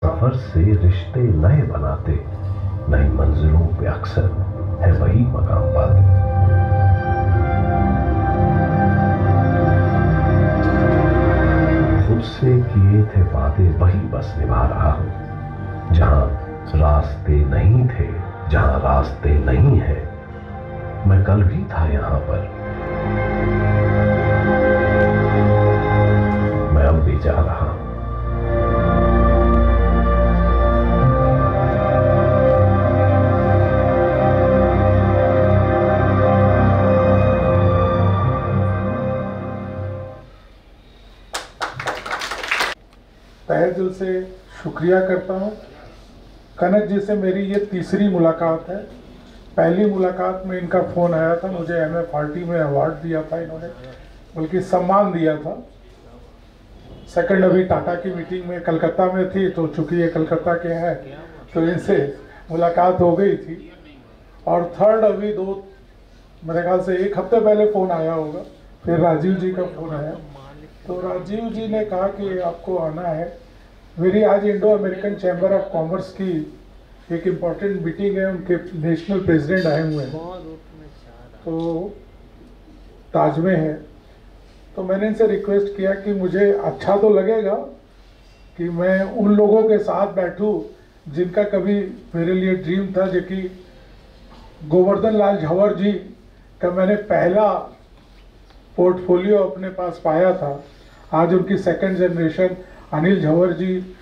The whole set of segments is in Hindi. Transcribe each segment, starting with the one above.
सफर से रिश्ते नए बनाते, नई मंजिलों पे अक्सर है वही मकाम पाते। खुद से किए थे वादे वही बस निभा रहा हूं। जहां रास्ते नहीं थे, जहां रास्ते नहीं है, मैं कल भी था यहां पर, मैं अब भी जा रहा हूं। तहे दिल से शुक्रिया करता हूँ। कनक जी से मेरी ये तीसरी मुलाकात है। पहली मुलाकात में इनका फ़ोन आया था, मुझे MFRT में अवार्ड दिया था इन्होंने, बल्कि सम्मान दिया था। सेकंड अभी टाटा की मीटिंग में कलकत्ता में थी, तो चूंकि ये कलकत्ता के हैं तो इनसे मुलाकात हो गई थी। और थर्ड अभी मेरे ख्याल से एक हफ्ते पहले फ़ोन आया होगा, फिर राजीव जी का फ़ोन आया, तो राजीव जी ने कहा कि आपको आना है। मेरी आज Indo American chamber of commerce की एक इम्पॉर्टेंट मीटिंग है, उनके नेशनल प्रेसिडेंट आए हुए हैं, तो ताज में है। तो मैंने इनसे रिक्वेस्ट किया कि मुझे अच्छा तो लगेगा कि मैं उन लोगों के साथ बैठूं जिनका कभी मेरे लिए ड्रीम था, जो कि गोवर्धन लाल झंवर जी का मैंने पहला पोर्टफोलियो अपने पास पाया था। आज उनकी सेकंड जनरेशन अनिल झंवर जी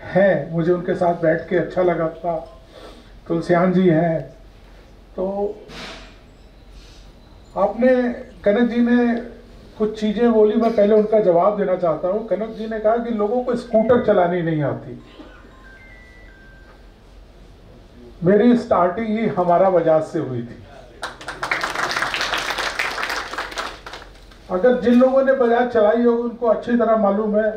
हैं, मुझे उनके साथ बैठ के अच्छा लगा था। तुलसियान जी हैं। तो आपने, कनक जी ने कुछ चीज़ें बोली, मैं पहले उनका जवाब देना चाहता हूँ। कनक जी ने कहा कि लोगों को स्कूटर चलानी नहीं आती। मेरी स्टार्टिंग ही हमारा बजाज से हुई थी। अगर जिन लोगों ने बजाज चलाई होगी उनको अच्छी तरह मालूम है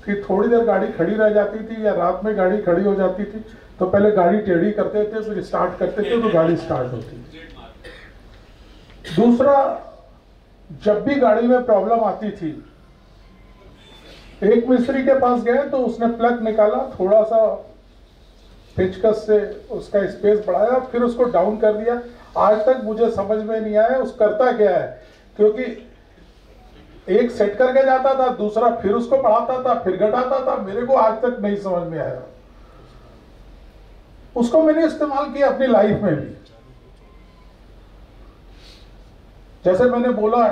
कि थोड़ी देर गाड़ी खड़ी रह जाती थी या रात में गाड़ी खड़ी हो जाती थी, तो पहले गाड़ी टेढ़ी करते थे, फिर स्टार्ट करते थे तो गाड़ी स्टार्ट होती थी। दूसरा, जब भी गाड़ी में प्रॉब्लम आती थी, एक मिस्त्री के पास गए तो उसने प्लग निकाला, थोड़ा सा पेचकस से उसका स्पेस बढ़ाया, फिर उसको डाउन कर दिया। आज तक मुझे समझ में नहीं आया उस करता क्या है, क्योंकि एक सेट करके जाता था, दूसरा फिर उसको बढ़ाता था, फिर घटाता था। मेरे को आज तक नहीं समझ में आया। उसको मैंने इस्तेमाल किया अपनी लाइफ में भी। जैसे मैंने बोला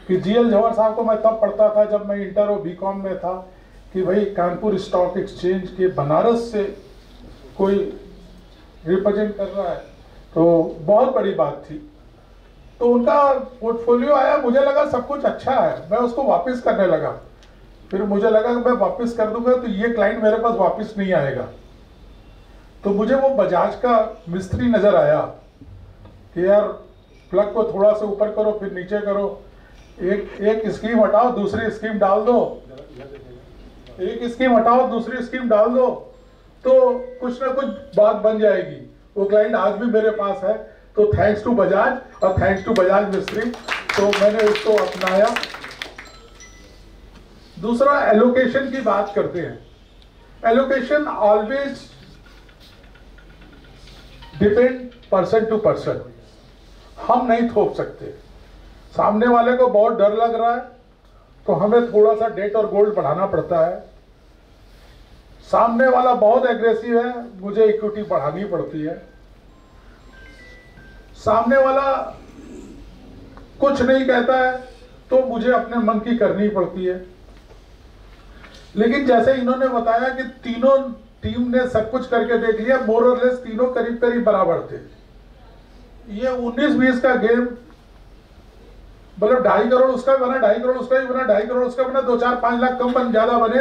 कि GL झंवर साहब को मैं तब पढ़ता था जब मैं इंटर और BCom में था, कि भाई कानपुर स्टॉक एक्सचेंज के बनारस से कोई रिप्रेजेंट कर रहा है, तो बहुत बड़ी बात थी। तो उनका पोर्टफोलियो आया, मुझे लगा सब कुछ अच्छा है, मैं उसको वापस करने लगा। फिर मुझे लगा कि मैं वापस कर दूंगा तो ये क्लाइंट मेरे पास वापस नहीं आएगा। तो मुझे वो बजाज का मिस्त्री नजर आया कि यार प्लग को थोड़ा सा ऊपर करो, फिर नीचे करो, एक स्कीम हटाओ, दूसरी स्कीम डाल दो, एक स्कीम हटाओ, दूसरी स्कीम डाल दो, तो कुछ ना कुछ बात बन जाएगी। वो क्लाइंट आज भी मेरे पास है। तो थैंक्स टू बजाज और थैंक्स टू बजाज मिस्त्री, तो मैंने उसको अपनाया। दूसरा, एलोकेशन की बात करते हैं। Allocation always depend person to person. हम नहीं थोप सकते। सामने वाले को बहुत डर लग रहा है तो हमें थोड़ा सा डेट और गोल्ड बढ़ाना पड़ता है। सामने वाला बहुत एग्रेसिव है, मुझे इक्विटी बढ़ानी पड़ती है। सामने वाला कुछ नहीं कहता है तो मुझे अपने मन की करनी पड़ती है। लेकिन जैसे इन्होंने बताया कि तीनों टीम ने सब कुछ करके देख लिया, मोर और लेस तीनों करीब करीब बराबर थे। ये 19-20 का गेम, मतलब 2.5 करोड़ उसका बना, 2.5 करोड़ उसका ही बना, 2.5 करोड़ उसका बना, 2, 4, 5 लाख कम बन ज्यादा बने,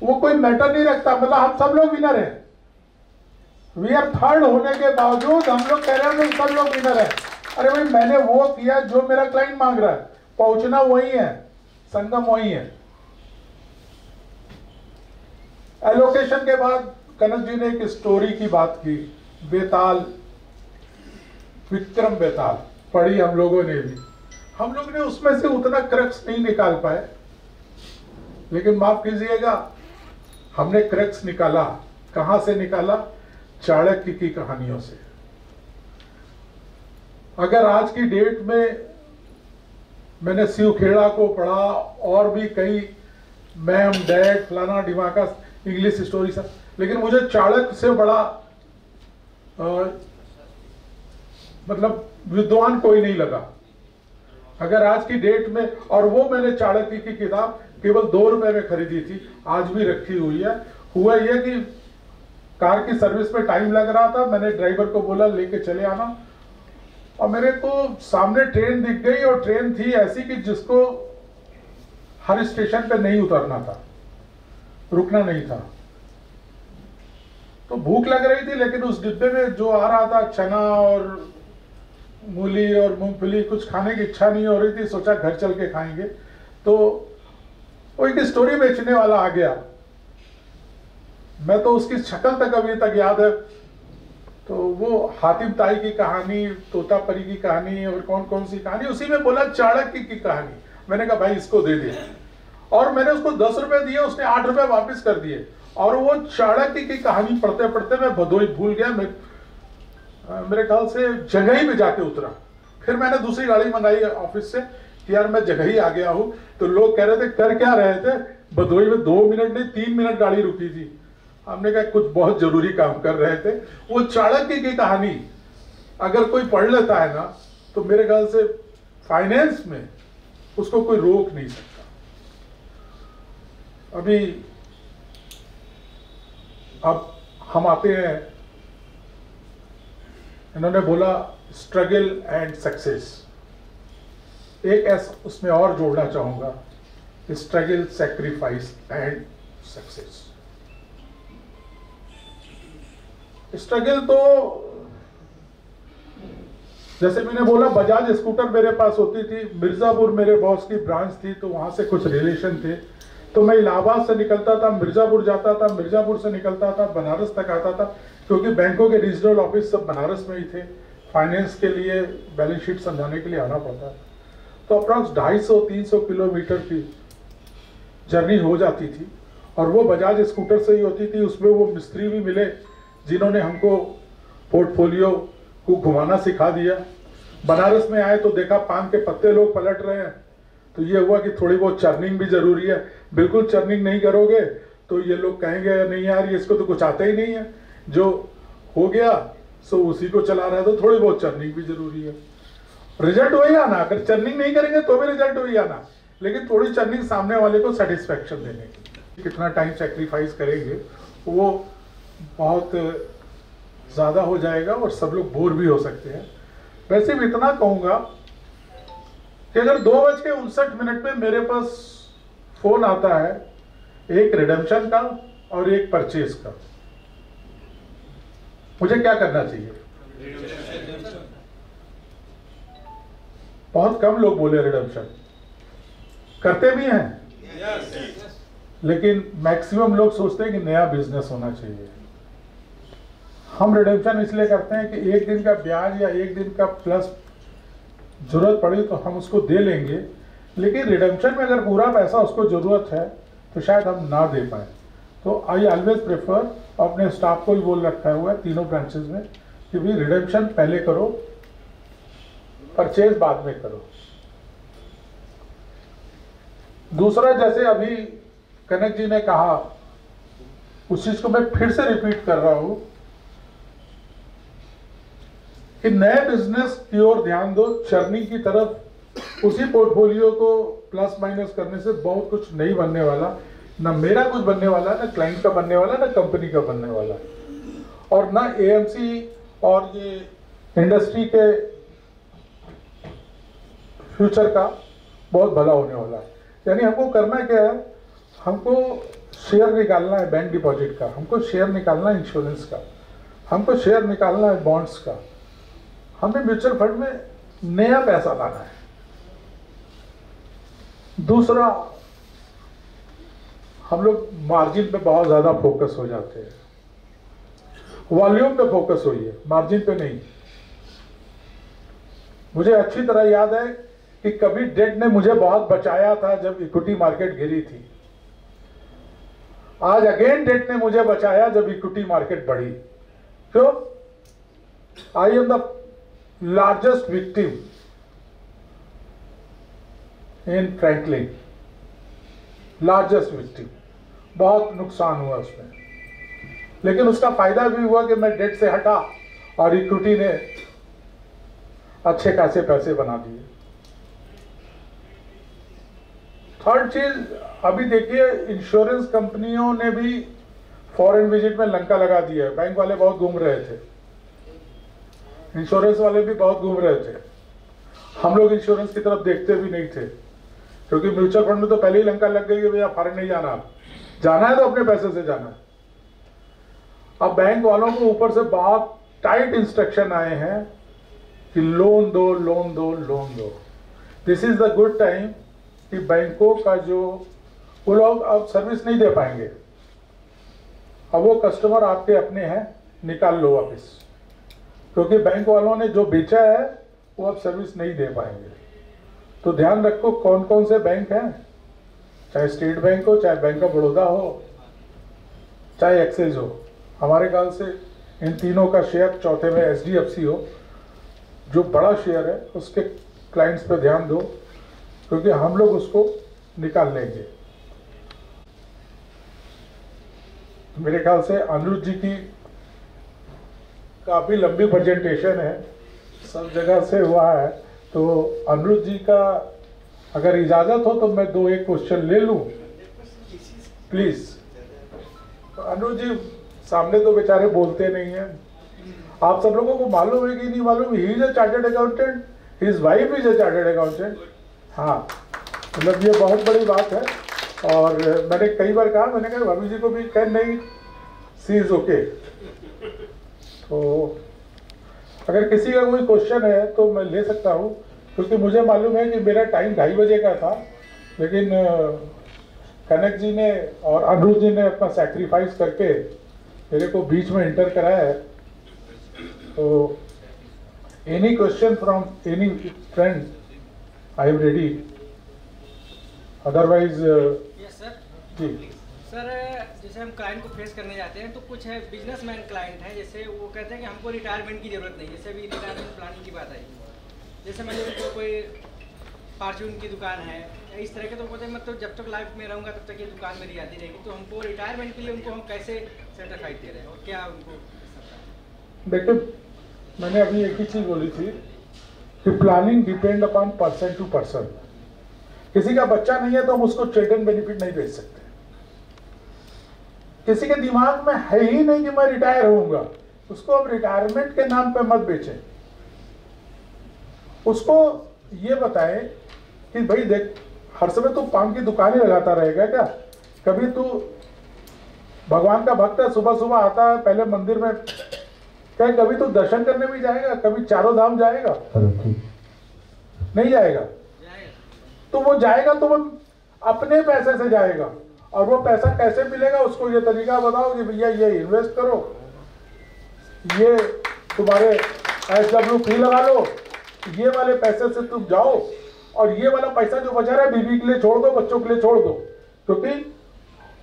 वो कोई मैटर नहीं रखता। मतलब हम सब लोग विनर हैं। वी आर थर्ड होने के बावजूद हम लोग कह रहे हैं सब लोग विनर है। अरे भाई, मैंने वो किया जो मेरा क्लाइंट मांग रहा है, पहुंचना वही है, संगम वही है। एलोकेशन के बाद कनक जी ने एक स्टोरी की बात की, बेताल, विक्रम बेताल पढ़ी हम लोगों ने भी। हम लोग ने उसमें से उतना क्रक्स नहीं निकाल पाए, लेकिन माफ कीजिएगा, हमने क्रक्स निकाला। कहां से निकाला? चाणक्य की कहानियों से। अगर आज की डेट में मैंने शिव खेड़ा को पढ़ा और भी कई मैम डैड फलाना डिमाका इंग्लिश स्टोरी सब, लेकिन मुझे चाणक्य से बड़ा मतलब विद्वान कोई नहीं लगा अगर आज की डेट में। और वो मैंने चाणक्य की किताब केवल 2 रुपए में खरीदी थी, आज भी रखी हुई है। हुआ यह कि कार की सर्विस में टाइम लग रहा था, मैंने ड्राइवर को बोला लेके चले आना, और मेरे को सामने ट्रेन दिख गई, और ट्रेन थी ऐसी कि जिसको हर स्टेशन पे नहीं उतरना था, रुकना नहीं था। तो भूख लग रही थी, लेकिन उस डिब्बे में जो आ रहा था चना और मूली और मूंगफली, कुछ खाने की इच्छा नहीं हो रही थी। सोचा घर चल के खाएंगे। तो वो एक स्टोरी बेचने वाला आ गया, मैं तो उसकी शक्ल तक अभी तक याद है। तो वो हातिम ताई की कहानी, तोता परी की कहानी और कौन कौन सी कहानी, उसी में बोला चाणक्य की कहानी। मैंने कहा भाई इसको दे दे, और मैंने उसको 10 रुपए दिए, उसने 8 रुपए वापस कर दिए। और वो चाणक्य की कहानी पढ़ते पढ़ते मैं भदोई भूल गया। मेरे ख्याल से जगही में जाके उतरा। फिर मैंने दूसरी गाड़ी मंगाई ऑफिस से कि यार मैं जगही आ गया हूं। तो लोग कह रहे थे कर क्या रहे थे? भदोई में 2 मिनट नहीं 3 मिनट गाड़ी रुकी थी। हमने कहा कुछ बहुत जरूरी काम कर रहे थे। वो चाणक्य की कहानी अगर कोई पढ़ लेता है ना, तो मेरे ख्याल से फाइनेंस में उसको कोई रोक नहीं सकता। अभी अब हम आते हैं, इन्होंने बोला स्ट्रगल एंड सक्सेस। एक एस उसमें और जोड़ना चाहूंगा, struggle, sacrifice and success. Struggle तो जैसे मैंने बोला, बजाज स्कूटर मेरे पास होती थी, मिर्जापुर मेरे बॉस की ब्रांच थी, तो वहां से कुछ रिलेशन थे। तो मैं इलाहाबाद से निकलता था, मिर्जापुर जाता था, मिर्जापुर से निकलता था, बनारस तक आता था, क्योंकि बैंकों के रीजनल ऑफिस सब बनारस में ही थे। फाइनेंस के लिए, बैलेंस शीट समझाने के लिए आना पड़ता। तो अप्रॉक्स 250-300 किलोमीटर की जर्नी हो जाती थी, और वो बजाज स्कूटर से ही होती थी। उसमें वो मिस्त्री भी मिले जिन्होंने हमको पोर्टफोलियो को घुमाना सिखा दिया। बनारस में आए तो देखा पान के पत्ते लोग पलट रहे हैं, तो ये हुआ कि थोड़ी बहुत चर्निंग भी जरूरी है। बिल्कुल चर्निंग नहीं करोगे तो ये लोग कहेंगे नहीं यार इसको तो कुछ आता ही नहीं है, जो हो गया सो उसी को चला रहा है। तो थोड़ी बहुत चर्निंग भी जरूरी है। रिजल्ट वही आना, अगर चर्निंग नहीं करेंगे तो भी रिजल्ट वही आना, लेकिन थोड़ी चर्निंग सामने वाले को सेटिस्फेक्शन देने की। कितना टाइम सेक्रीफाइस करेंगे वो बहुत ज्यादा हो जाएगा और सब लोग बोर भी हो सकते हैं। वैसे भी इतना कहूंगा कि अगर 2:59 में मेरे पास फोन आता है, एक रिडेम्पशन का और एक परचेज का, मुझे क्या करना चाहिए? बहुत कम लोग बोले रिडेम्पशन, करते भी हैं, लेकिन मैक्सिमम लोग सोचते हैं कि नया बिजनेस होना चाहिए। हम रिडेम्पशन इसलिए करते हैं कि एक दिन का ब्याज या एक दिन का प्लस जरूरत पड़ी तो हम उसको दे लेंगे, लेकिन रिडेम्पशन में अगर पूरा पैसा उसको जरूरत है तो शायद हम ना दे पाए। तो आई ऑलवेज प्रेफर, अपने स्टाफ को भी बोल रखा हुआ है तीनों ब्रांचेस में कि भाई रिडेम्पशन पहले करो, परचेज बाद में करो। दूसरा, जैसे अभी कनक जी ने कहा, उस चीज को मैं फिर से रिपीट कर रहा हूं कि नए बिजनेस की ओर ध्यान दो, चर्निंग की तरफ। उसी पोर्टफोलियो को प्लस माइनस करने से बहुत कुछ नहीं बनने वाला, ना मेरा कुछ बनने वाला, ना क्लाइंट का बनने वाला, ना कंपनी का बनने वाला, और ना एएमसी और ये इंडस्ट्री के फ्यूचर का बहुत भला होने वाला है। यानी हमको करना क्या है, हमको शेयर निकालना है बैंक डिपॉजिट का, हमको शेयर निकालना है इंश्योरेंस का, हमको शेयर निकालना है बॉन्ड्स का, हमें म्यूचुअल फंड में नया पैसा लाना है। दूसरा, हम लोग मार्जिन पे बहुत ज्यादा फोकस हो जाते हैं। वॉल्यूम पे फोकस होइए, मार्जिन पे नहीं। मुझे अच्छी तरह याद है कि कभी डेट ने मुझे बहुत बचाया था जब इक्विटी मार्केट गिरी थी। आज अगेन डेट ने मुझे बचाया जब इक्विटी मार्केट बढ़ी। क्यों? I am the largest victim in Franklin, largest victim. बहुत नुकसान हुआ उसमें, लेकिन उसका फायदा भी हुआ कि मैं डेट से हटा और इक्विटी ने अच्छे खासे पैसे बना दिए। थर्ड चीज, अभी देखिए इंश्योरेंस कंपनियों ने भी फॉरेन विजिट में लंका लगा दिया है। बैंक वाले बहुत घूम रहे थे, इंश्योरेंस वाले भी बहुत घूम रहे थे। हम लोग इंश्योरेंस की तरफ देखते भी नहीं थे, क्योंकि म्यूचुअल फंड में तो पहले ही लंका लग गई है, भैया फॉरेन नहीं जाना, जाना है तो अपने पैसे से जाना है। अब बैंक वालों को ऊपर से बहुत टाइट इंस्ट्रक्शन आए हैं कि लोन दो, लोन दो, लोन दो। This is the good time कि बैंकों का जो वो लोग अब सर्विस नहीं दे पाएंगे। अब वो कस्टमर आपके अपने हैं, निकाल लो वापिस, क्योंकि बैंक वालों ने जो बेचा है वो अब सर्विस नहीं दे पाएंगे। तो ध्यान रखो कौन कौन से बैंक हैं, चाहे स्टेट बैंक हो, चाहे बैंक ऑफ बड़ौदा हो, चाहे एक्सिस हो। हमारे ख्याल से इन तीनों का शेयर, चौथे में HDFC हो जो बड़ा शेयर है, उसके क्लाइंट्स पे ध्यान दो, क्योंकि हम लोग उसको निकाल लेंगे। मेरे ख्याल से अनिरुद्ध जी की काफी लंबी प्रेजेंटेशन है, सब जगह से हुआ है, तो अनिरुद्ध जी का अगर इजाजत हो तो मैं 2-1 क्वेश्चन ले लूं प्लीज। तो अनिरुद्ध जी सामने तो बेचारे बोलते नहीं हैं, आप सब लोगों को मालूम है कि नहीं मालूम, he is a chartered accountant, his wife is a chartered accountant. हाँ, मतलब ये बहुत बड़ी बात है। और मैंने कई बार कहा, मैंने कहा भाभी जी को भी कह, नहीं सी इज ओके। तो अगर किसी का कोई क्वेश्चन है तो मैं ले सकता हूँ, क्योंकि मुझे मालूम है कि मेरा टाइम 2:30 बजे का था, लेकिन कनक जी ने और अनिरुद्ध जी ने अपना सैक्रिफाइस करके मेरे को बीच में इंटर कराया है। तो any question from any friend, I am ready, otherwise जी। सर, जैसे हम क्लाइंट को फेस करने जाते हैं तो कुछ है बिजनेसमैन क्लाइंट है, जैसे वो कहते हैं कि हमको रिटायरमेंट की ज़रूरत नहीं। जैसे अभी रिटायरमेंट प्लानिंग की बात आई, जैसे मान लीजिए उनको कोई फार्चून की दुकान है, इस तरह के, तो बोलते हैं मतलब जब तक लाइफ में रहूँगा तब तक ये दुकान मेरी आती रहेगी। तो हमको रिटायरमेंट के लिए उनको हम कैसे सर्टिफाइड दे रहे हैं और क्या उनको? देखिए, मैंने अभी एक ही चीज़ बोली थी कि planning depend upon person to person. किसी का बच्चा नहीं है तो हम उसको चिल्ड्रन बेनिफिट नहीं भेज सकते। किसी के दिमाग में है ही नहीं कि मैं रिटायर होऊंगा, उसको हम रिटायरमेंट के नाम पे मत बेचें। उसको ये बताएं कि भाई देख, हर समय तू पान की दुकान ही लगाता रहेगा क्या? कभी तू भगवान का भक्त है, सुबह सुबह आता है पहले मंदिर में, क्या कभी तू दर्शन करने भी जाएगा? कभी चारों धाम जाएगा? नहीं जाएगा। तो वो जाएगा तो वो अपने पैसे से जाएगा, और वो पैसा कैसे मिलेगा उसको ये तरीका बताओ कि भैया ये इन्वेस्ट करो, ये तुम्हारे SWP लगा लो, ये वाले पैसे से तुम जाओ, और ये वाला पैसा जो बचा रहा है बीवी के लिए छोड़ दो, बच्चों के लिए छोड़ दो, क्योंकि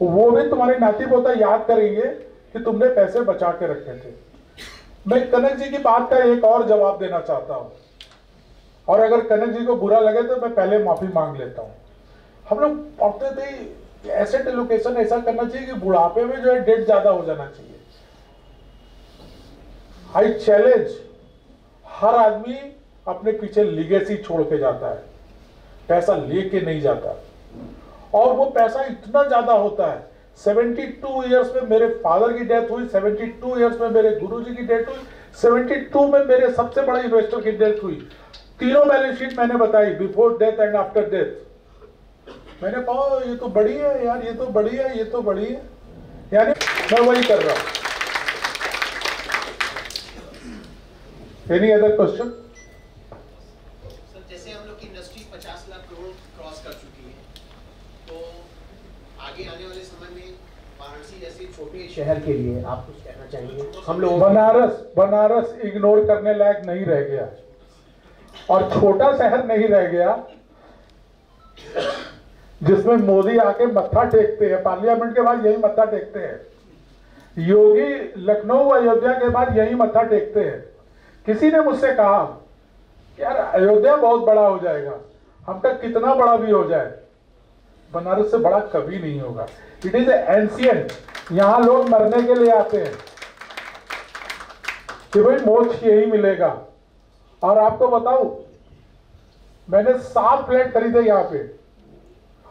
वो भी तुम्हारे नाती पोता याद करेंगे कि तुमने पैसे बचा के रखे थे। मैं कनक जी की बात का एक और जवाब देना चाहता हूं, और अगर कनक जी को बुरा लगे तो मैं पहले माफी मांग लेता हूं। हम लोग पढ़ते थे एसेट एलोकेशन ऐसा करना चाहिए कि बुढ़ापे में जो है डेट ज्यादा हो जाना चाहिए। आई चैलेंज, हर आदमी अपने पीछे लिगेसी छोड़ के जाता है, पैसा लेके नहीं जाता, और वो पैसा इतना ज्यादा होता है। 72 इयर्स में मेरे फादर की डेथ हुई, 72 इयर्स में मेरे गुरुजी की डेथ हुई, 72 में मेरे सबसे बड़े इन्वेस्टर की डेथ हुई। तीनों बैलेंस शीट मैंने बताई, before death and after death. मैंने कहा ये तो बड़ी है यार, ये तो बड़ी है, ये तो बड़ी है, यानी मैं वही कर रहा हूं। Any other question? सर, जैसे हम लोग की इंडस्ट्री 50 लाख करोड़ क्रॉस कर चुकी है, तो आगे आने वाले समय में वाराणसी जैसे छोटे शहर के लिए आप कुछ कहना चाहेंगे? हम लोग बनारस इग्नोर करने लायक नहीं रह गया, और छोटा शहर नहीं रह गया। जिसमें मोदी आके मत्था टेकते हैं, पार्लियामेंट के बाद यही मत्था टेकते हैं, योगी लखनऊ अयोध्या के बाद यही मत्था टेकते हैं। किसी ने मुझसे कहा कि यार अयोध्या बहुत बड़ा हो जाएगा, हमका कितना बड़ा भी हो जाए बनारस से बड़ा कभी नहीं होगा। इट इज एंशियंट, यहां लोग मरने के लिए आते हैं कि भाई मोक्ष यही मिलेगा। और आपको बताऊं, मैंने 7 फ्लैट खरीदे यहाँ पे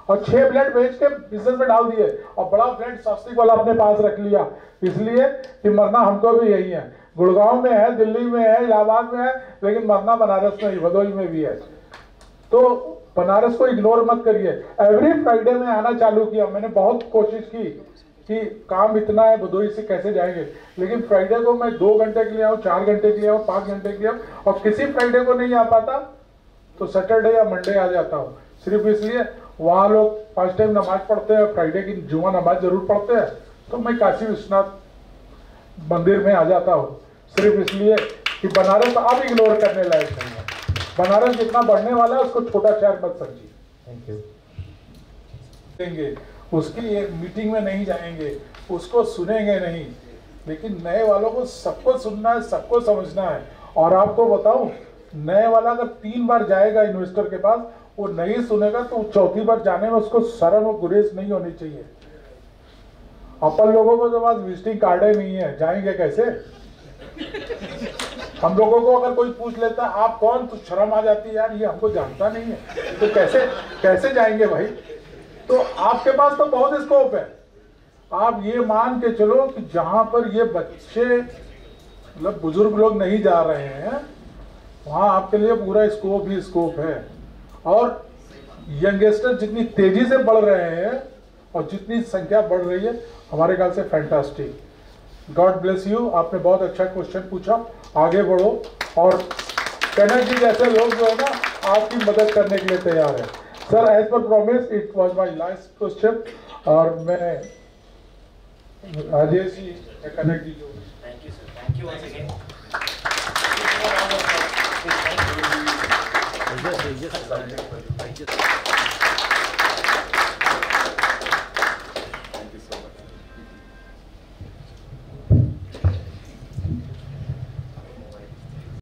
और 6 फ्लैट बेच के बिजनेस में डाल दिए और बड़ा फ्लैट स्वस्तिक वाला अपने पास रख लिया, इसलिए कि मरना हमको भी यही है। गुड़गांव में है, दिल्ली में है, इलाहाबाद में है, लेकिन मरना बनारस में ही, भदोही में भी है। तो बनारस को इग्नोर मत करिए। एवरी फ्राइडे में आना चालू किया, मैंने बहुत कोशिश की कि काम इतना है भदोही से कैसे जाएंगे, लेकिन फ्राइडे को मैं 2 घंटे के लिए आऊँ, 4 घंटे के लिए आऊँ, 5 घंटे के लिए आऊँ, और किसी फ्राइडे को नहीं आ पाता तो सैटरडे या मंडे आ जाता हूँ। सिर्फ इसलिए वहाँ लोग 5 टाइम नमाज पढ़ते हैं, फ्राइडे की जुमा नमाज जरूर पढ़ते हैं, तो मैं काशी विश्वनाथ मंदिर में आ जाता हूँ, सिर्फ इसलिए कि बनारस अब इग्नोर करने लायक नहीं है। बनारस जितना बढ़ने वाला है उसको छोटा शहर मत समझिए। Thank you. देंगे उसकी एक मीटिंग में नहीं जाएंगे, उसको सुनेंगे नहीं, लेकिन नए वालों को सबको सुनना है, सबको समझना है। और आपको बताऊं, नए वाला अगर 3 बार जाएगा इन्वेस्टर के पास, वो नहीं सुनेगा तो 4थी बार जाने में उसको शर्म और गुरेज नहीं होनी चाहिए। अपन लोगों को तो पास विजिटिंग कार्ड ही नहीं है, जाएंगे कैसे? हम लोगों को अगर कोई पूछ लेता आप कौन, तो शर्म आ जाती है, यार ये हमको जानता नहीं है, तो कैसे जाएंगे भाई? तो आपके पास तो बहुत स्कोप है। आप ये मान के चलो कि जहां पर ये बच्चे मतलब बुजुर्ग लोग नहीं जा रहे हैं, वहां आपके लिए पूरा स्कोप ही स्कोप है। और यंगस्टर जितनी तेजी से बढ़ रहे हैं और जितनी संख्या बढ़ रही है, हमारे ख्याल से फैंटास्टिक। God bless you. आपने बहुत अच्छा क्वेश्चन पूछा, आगे बढ़ो। और कनक जी जैसे लोग जो है ना आपकी मदद करने के लिए तैयार है। Sir, as per promise it was my last question. और मैं राजेश जी, कनक जी जो, thank you sir, thank you once again.